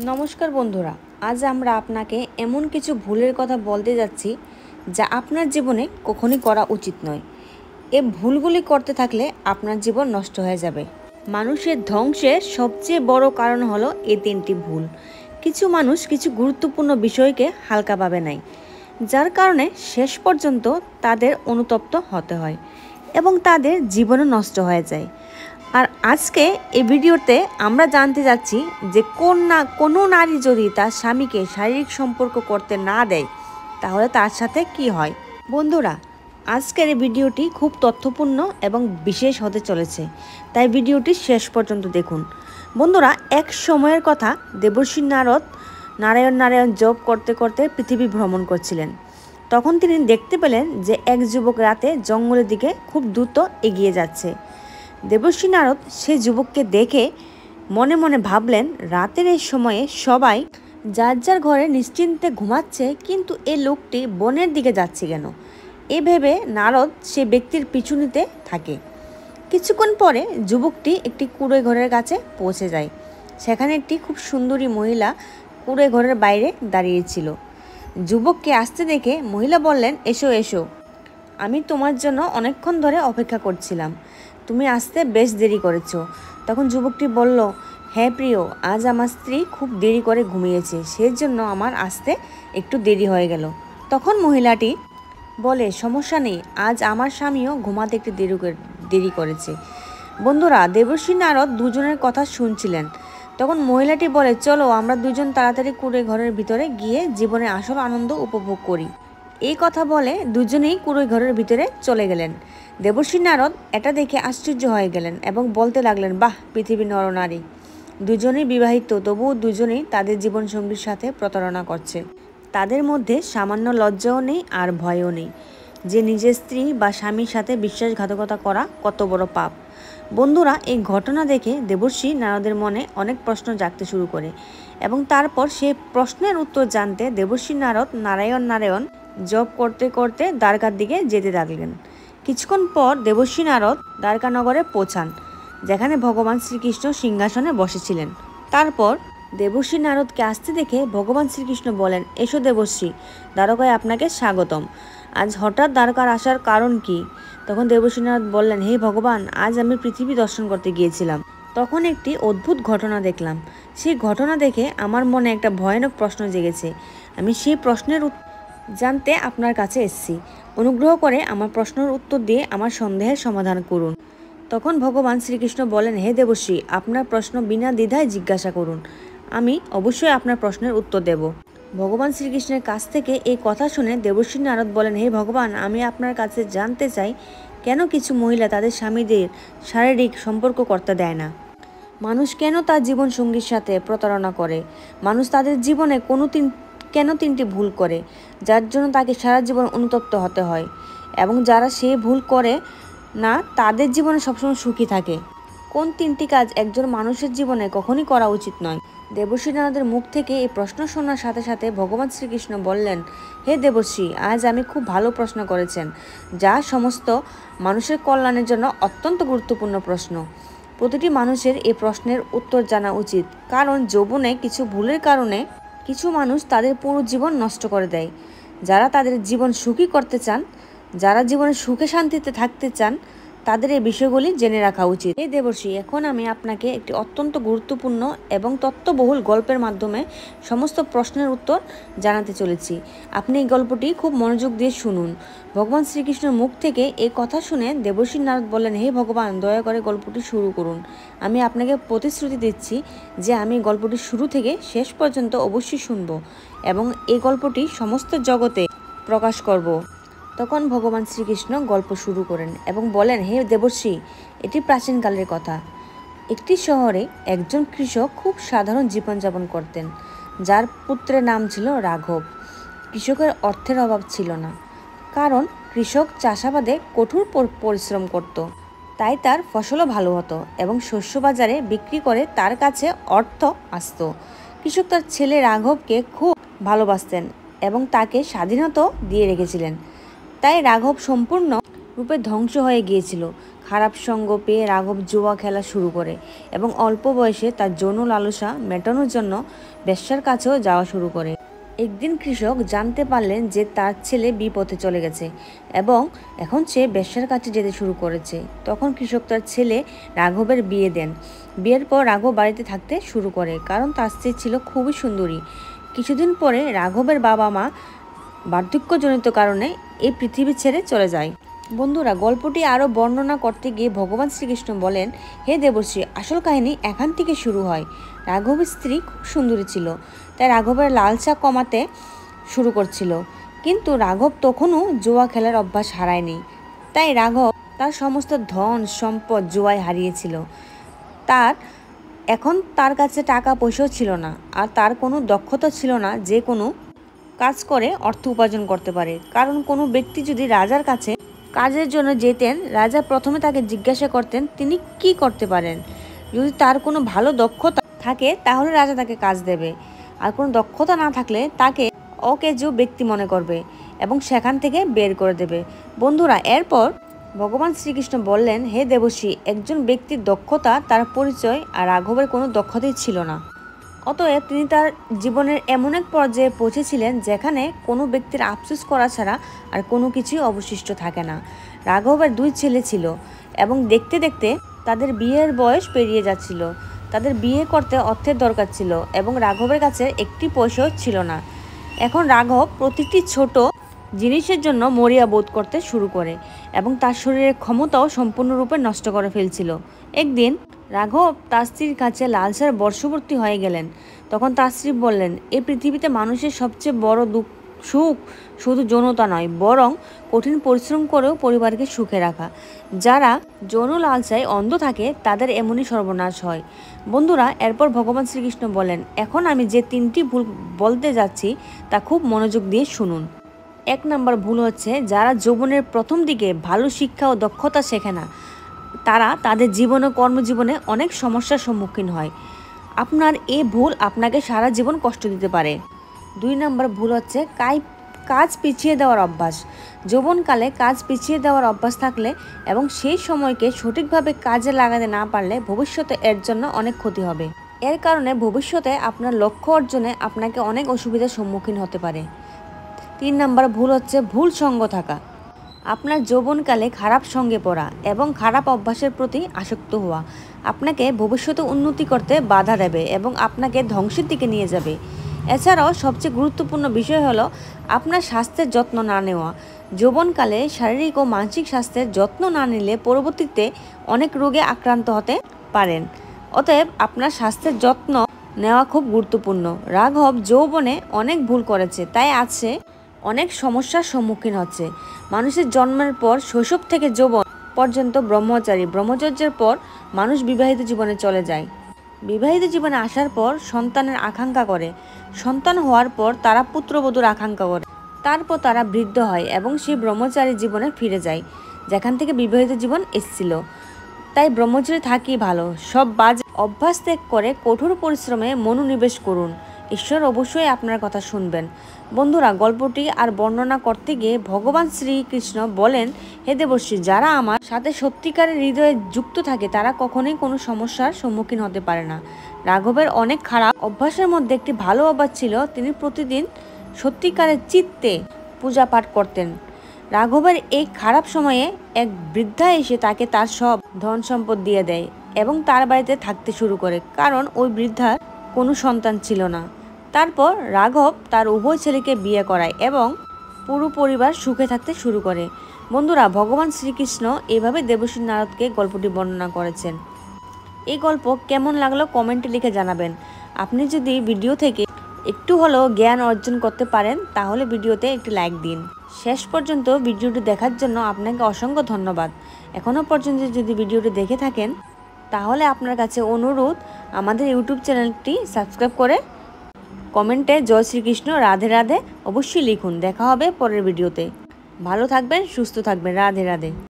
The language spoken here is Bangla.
নমস্কার বন্ধুরা, আজ আমরা আপনাকে এমন কিছু ভুলের কথা বলতে যাচ্ছি যা আপনার জীবনে কখনোই করা উচিত নয়। এই ভুলগুলি করতে থাকলে আপনার জীবন নষ্ট হয়ে যাবে। মানুষের ধ্বংসের সবচেয়ে বড় কারণ হলো এই তিনটি ভুল। কিছু মানুষ কিছু গুরুত্বপূর্ণ বিষয়কে হালকাভাবে নেয়, যার কারণে শেষ পর্যন্ত তাদের অনুতপ্ত হতে হয় এবং তাদের জীবনও নষ্ট হয়ে যায়। আর আজকে এই ভিডিওতে আমরা জানতে যাচ্ছি যে কোনো নারী যদি তার স্বামীকে শারীরিক সম্পর্ক করতে না দেয় তাহলে তার সাথে কি হয়। বন্ধুরা, আজকের এই ভিডিওটি খুব তথ্যপূর্ণ এবং বিশেষ হতে চলেছে, তাই ভিডিওটি শেষ পর্যন্ত দেখুন। বন্ধুরা, এক সময়ের কথা, দেবর্ষী নারদ নারায়ণ জপ করতে করতে পৃথিবী ভ্রমণ করছিলেন। তখন তিনি দেখতে পেলেন যে এক যুবক রাতে জঙ্গলের দিকে খুব দ্রুত এগিয়ে যাচ্ছে। দেবর্ষী নারদ সেই যুবককে দেখে মনে মনে ভাবলেন, রাতের এই সময়ে সবাই যার যার ঘরে নিশ্চিন্তে ঘুমাচ্ছে, কিন্তু এই লোকটি বনের দিকে যাচ্ছে কেন? এ ভেবে নারদ সে ব্যক্তির পিছু নিতে থাকে। কিছুক্ষণ পরে যুবকটি একটি কুঁড়ে ঘরের কাছে পৌঁছে যায়। সেখানে একটি খুব সুন্দরী মহিলা কুঁড়ে ঘরের বাইরে দাঁড়িয়েছিল। যুবককে আসতে দেখে মহিলা বললেন, এসো এসো, আমি তোমার জন্য অনেকক্ষণ ধরে অপেক্ষা করছিলাম, তুমি আসতে বেশ দেরি করেছো। তখন যুবকটি বলল, হ্যাঁ প্রিয়, আজ আমার স্ত্রী খুব দেরি করে ঘুমিয়েছে, সেজন্য আমার আসতে একটু দেরি হয়ে গেল। তখন মহিলাটি বলে, সমস্যা নেই, আজ আমার স্বামীও ঘুমাতে একটু দেরি করেছে। বন্ধুরা, দেবর্ষী নারদ দুজনের কথা শুনছিলেন। তখন মহিলাটি বলে, চলো আমরা দুজন তাড়াতাড়ি কুঁড়ে ঘরের ভিতরে গিয়ে জীবনের আসল আনন্দ উপভোগ করি। এই কথা বলে দুজনেই কুঁড়ে ঘরের ভিতরে চলে গেলেন। দেবর্ষী নারদ এটা দেখে আশ্চর্য হয়ে গেলেন এবং বলতে লাগলেন, বাহ, পৃথিবীর নরনারী দুজনেই বিবাহিত, তবুও দুজনেই তাদের জীবনসঙ্গীর সাথে প্রতারণা করছে। তাদের মধ্যে সামান্য লজ্জাও নেই আর ভয়ও নেই যে নিজের স্ত্রী বা স্বামীর সাথে বিশ্বাসঘাতকতা করা কত বড় পাপ। বন্ধুরা, এই ঘটনা দেখে দেবর্ষী নারদের মনে অনেক প্রশ্ন জাগতে শুরু করে এবং তারপর সে প্রশ্নের উত্তর জানতে দেবর্ষী নারদ নারায়ণ জপ করতে করতে দ্বারকার দিকে যেতে লাগলেন। কিছুক্ষণ পর দেবর্ষী নারদ দ্বারকা নগরে পৌঁছান, যেখানে ভগবান শ্রীকৃষ্ণ সিংহাসনে বসেছিলেন। তারপর দেবর্ষী নারদকে আসতে দেখে ভগবান শ্রীকৃষ্ণ বলেন, এসো দেবর্ষী, দ্বারকায় আপনাকে স্বাগতম। আজ হঠাৎ দ্বারকার আসার কারণ কি? তখন দেবর্ষী নারদ বললেন, হে ভগবান, আজ আমি পৃথিবী দর্শন করতে গিয়েছিলাম। তখন একটি অদ্ভুত ঘটনা দেখলাম। সেই ঘটনা দেখে আমার মনে একটা ভয়ানক প্রশ্ন জেগেছে। আমি সেই প্রশ্নের জানতে আপনার কাছে এসেছি। অনুগ্রহ করে আমার প্রশ্নের উত্তর দিয়ে আমার সন্দেহের সমাধান করুন। তখন ভগবান শ্রীকৃষ্ণ বলেন, হে দেবর্ষী, আপনার প্রশ্ন বিনা দ্বিধায় জিজ্ঞাসা করুন, আমি অবশ্যই আপনার প্রশ্নের উত্তর দেব। ভগবান শ্রীকৃষ্ণের কাছ থেকে এই কথা শুনে দেবর্ষী নারদ বলেন, হে ভগবান, আমি আপনার কাছে জানতে চাই, কেন কিছু মহিলা তাদের স্বামীদের শারীরিক সম্পর্ক করতে দেয় না? মানুষ কেন তার জীবন সঙ্গীর সাথে প্রতারণা করে? মানুষ তাদের জীবনে কেন তিনটি ভুল করে, যার জন্য তাকে সারা জীবন অনুতপ্ত হতে হয়, এবং যারা সেই ভুল করে না তাদের জীবনে সবসময় সুখী থাকে? কোন তিনটি কাজ একজন মানুষের জীবনে কখনই করা উচিত নয়? দেবর্ষী নারদের মুখ থেকে এই প্রশ্ন শোনার সাথে সাথে ভগবান শ্রীকৃষ্ণ বললেন, হে দেবর্ষী, আজ আমি খুব ভালো প্রশ্ন করেছেন, যা সমস্ত মানুষের কল্যাণের জন্য অত্যন্ত গুরুত্বপূর্ণ প্রশ্ন। প্রতিটি মানুষের এই প্রশ্নের উত্তর জানা উচিত, কারণ যৌবনে কিছু ভুলের কারণে কিছু মানুষ তাদের পুরো জীবন নষ্ট করে দেয়। যারা তাদের জীবন সুখী করতে চান, যারা জীবনে সুখে শান্তিতে থাকতে চান, তাদের এই বিষয়গুলি জেনে রাখা উচিত। এই দেবর্ষী, এখন আমি আপনাকে একটি অত্যন্ত গুরুত্বপূর্ণ এবং তথ্যবহুল গল্পের মাধ্যমে সমস্ত প্রশ্নের উত্তর জানাতে চলেছি। আপনি এই গল্পটি খুব মনোযোগ দিয়ে শুনুন। ভগবান শ্রীকৃষ্ণের মুখ থেকে এই কথা শুনে দেবর্ষী নারদ বললেন, হে ভগবান, দয়া করে গল্পটি শুরু করুন। আমি আপনাকে প্রতিশ্রুতি দিচ্ছি যে আমি গল্পটি শুরু থেকে শেষ পর্যন্ত অবশ্যই শুনব এবং এই গল্পটি সমস্ত জগতে প্রকাশ করব। তখন ভগবান শ্রীকৃষ্ণ গল্প শুরু করেন এবং বলেন, হে দেবর্ষী, এটি প্রাচীনকালের কথা। একটি শহরে একজন কৃষক খুব সাধারণ জীবনযাপন করতেন, যার পুত্রের নাম ছিল রাঘব। কৃষকের অর্থের অভাব ছিল না, কারণ কৃষক চাষাবাদে কঠোর পরিশ্রম করত, তাই তার ফসলও ভালো হতো এবং শস্য বাজারে বিক্রি করে তার কাছে অর্থ আসত। কৃষক তার ছেলে রাঘবকে খুব ভালোবাসতেন এবং তাকে স্বাধীনতা দিয়ে রেখেছিলেন। তাই রাঘব সম্পূর্ণ রূপে ধ্বংস হয়ে গিয়েছিল, খারাপ সঙ্গ পেয়ে রাঘব জুয়া খেলা শুরু করে এবং অল্প বয়সে তার যৌন লালসা মেটানোর জন্য বেশ্যার কাছেও যাওয়া শুরু করে। একদিন কৃষক জানতে পারলেন যে তার ছেলে বিপথে চলে গেছে এবং এখন সে বেশ্যার কাছে যেতে শুরু করেছে। তখন কৃষক তার ছেলে রাঘবের বিয়ে দেন। বিয়ের পর রাঘব বাড়িতে থাকতে শুরু করে, কারণ তার স্ত্রী ছিল খুবই সুন্দরী। কিছুদিন পরে রাঘবের বাবা মা বার্ধক্যজনিত কারণে এই পৃথিবী ছেড়ে চলে যায়। বন্ধুরা, গল্পটি আরও বর্ণনা করতে গিয়ে ভগবান শ্রীকৃষ্ণ বলেন, হে দেবর্ষি, আসল কাহিনী এখান থেকে শুরু হয়। রাঘবের স্ত্রী খুব সুন্দরী ছিল, তাই রাঘবের লালসা কমাতে শুরু করছিল। কিন্তু রাঘব তখনও জুয়া খেলার অভ্যাস হারায়নি। তাই রাঘব তার সমস্ত ধন সম্পদ জুয়ায় হারিয়েছিল। এখন তার কাছে টাকা পয়সাও ছিল না, আর তার কোনো দক্ষতা ছিল না যে কোনো কাজ করে অর্থ উপার্জন করতে পারে। কারণ কোনো ব্যক্তি যদি রাজার কাছে কাজের জন্য যেতেন, রাজা প্রথমে তাকে জিজ্ঞাসা করতেন তিনি কি করতে পারেন। যদি তার কোনো ভালো দক্ষতা থাকে তাহলে রাজা তাকে কাজ দেবে, আর কোনো দক্ষতা না থাকলে তাকে অকেজো ব্যক্তি মনে করবে এবং সেখান থেকে বের করে দেবে। বন্ধুরা, এরপর ভগবান শ্রীকৃষ্ণ বললেন, হে দেবর্ষি, একজন ব্যক্তির দক্ষতা তার পরিচয়, আর রাঘবের কোনো দক্ষতাই ছিল না। অতএব তিনি তার জীবনের এমন এক পর্যায়ে পৌঁছেছিলেন যেখানে কোনো ব্যক্তির আফসোস করা ছাড়া আর কোনো কিছুই অবশিষ্ট থাকে না। রাঘবের 2 ছেলে ছিল এবং দেখতে দেখতে তাদের বিয়ের বয়স পেরিয়ে যাচ্ছিল। তাদের বিয়ে করতে অর্থের দরকার ছিল এবং রাঘবের কাছে একটি পয়সাও ছিল না। এখন রাঘব প্রতিটি ছোট জিনিসের জন্য মরিয়া বোধ করতে শুরু করে এবং তার শরীরের ক্ষমতাও সম্পূর্ণরূপে নষ্ট করে ফেলছিল। একদিন রাঘব তার স্ত্রীর কাছে লালসার বর্ষবর্তী হয়ে গেলেন। তখন তার স্ত্রী বললেন, এই পৃথিবীতে মানুষের সবচেয়ে বড় সুখ শুধু যৌনতা নয়, বরং কঠিন পরিশ্রম করেও পরিবারকে সুখে রাখা। যারা যৌন লালসায় অন্ধ থাকে তাদের এমনই সর্বনাশ হয়। বন্ধুরা, এরপর ভগবান শ্রীকৃষ্ণ বলেন, এখন আমি যে 3টি ভুল বলতে যাচ্ছি তা খুব মনোযোগ দিয়ে শুনুন। 1 নম্বর ভুল হচ্ছে, যারা যৌবনের প্রথম দিকে ভালো শিক্ষা ও দক্ষতা শেখে না, তারা তাদের জীবন ও কর্মজীবনে অনেক সমস্যার সম্মুখীন হয়। আপনার এই ভুল আপনাকে সারা জীবন কষ্ট দিতে পারে। 2 নম্বর ভুল হচ্ছে কাজ পিছিয়ে দেওয়ার অভ্যাস। যৌবনকালে কাজ পিছিয়ে দেওয়ার অভ্যাস থাকলে এবং সেই সময়কে সঠিকভাবে কাজে লাগাতে না পারলে ভবিষ্যতে এর জন্য অনেক ক্ষতি হবে। এর কারণে ভবিষ্যতে আপনার লক্ষ্য অর্জনে আপনাকে অনেক অসুবিধার সম্মুখীন হতে পারে। 3 নম্বর ভুল হচ্ছে ভুল সঙ্গ থাকা। আপনার যৌবনকালে খারাপ সঙ্গে পড়া এবং খারাপ অভ্যাসের প্রতি আসক্ত হওয়া আপনাকে ভবিষ্যতে উন্নতি করতে বাধা দেবে এবং আপনাকে ধ্বংসের দিকে নিয়ে যাবে। এছাড়াও সবচেয়ে গুরুত্বপূর্ণ বিষয় হলো আপনার স্বাস্থ্যের যত্ন না নেওয়া। যৌবনকালে শারীরিক ও মানসিক স্বাস্থ্যের যত্ন না নিলে পরবর্তীতে অনেক রোগে আক্রান্ত হতে পারেন। অতএব আপনার স্বাস্থ্যের যত্ন নেওয়া খুব গুরুত্বপূর্ণ। রাঘব যৌবনে অনেক ভুল করেছে, তাই আছে অনেক সমস্যার সম্মুখীন হচ্ছে। মানুষের জন্মের পর শৈশব থেকে যৌবন পর্যন্ত ব্রহ্মচর্যের পর মানুষ বিবাহিত জীবনে চলে যায়। বিবাহিত জীবনে আসার পর সন্তানের আকাঙ্ক্ষা করে, সন্তান হওয়ার পর তারা পুত্রবধূর আকাঙ্ক্ষা করে, তারপর তারা বৃদ্ধ হয় এবং সেই ব্রহ্মচারী জীবনে ফিরে যায় যেখান থেকে বিবাহিত জীবন এসেছিল। তাই ব্রহ্মচারী থাকি ভালো। সব বাজে অভ্যাস ত্যাগ করে কঠোর পরিশ্রমে মনোনিবেশ করুন। ঈশ্বর অবশ্যই আপনার কথা শুনবেন। বন্ধুরা, গল্পটি আর বর্ণনা করতে গিয়ে ভগবান শ্রীকৃষ্ণ বলেন, হে দেবর্ষি, যারা আমার সাথে সত্যিকারের হৃদয়ে যুক্ত থাকে তারা কখনোই কোনো সমস্যার সম্মুখীন হতে পারে না। রাঘবের অনেক খারাপ অভ্যাসের মধ্যে একটি ভালো অভ্যাস ছিল, তিনি প্রতিদিন সত্যিকারের চিত্তে পূজা পাঠ করতেন। রাঘবের এই খারাপ সময়ে এক বৃদ্ধা এসে তাকে তার সব ধন সম্পদ দিয়ে দেয় এবং তার বাড়িতে থাকতে শুরু করে, কারণ ওই বৃদ্ধার কোনো সন্তান ছিল না। তারপর রাঘব তার উভয় ছেলেকে বিয়ে করায় এবং পুরো পরিবার সুখে থাকতে শুরু করে। বন্ধুরা, ভগবান শ্রীকৃষ্ণ এভাবে দেবশ্রী নারদকে গল্পটি বর্ণনা করেছেন। এই গল্প কেমন লাগলো কমেন্টে লিখে জানাবেন। আপনি যদি ভিডিও থেকে একটু হলেও জ্ঞান অর্জন করতে পারেন তাহলে ভিডিওতে একটি লাইক দিন। শেষ পর্যন্ত ভিডিওটি দেখার জন্য আপনাকে অসংখ্য ধন্যবাদ। এখনও পর্যন্ত যদি ভিডিওটি দেখে থাকেন তাহলে আপনার কাছে অনুরোধ, আমাদের ইউটিউব চ্যানেলটি সাবস্ক্রাইব করে কমেন্টে জয় শ্রীকৃষ্ণ, রাধে রাধে অবশ্যই লিখুন। দেখা হবে পরের ভিডিওতে। ভালো থাকবেন, সুস্থ থাকবেন। রাধে রাধে।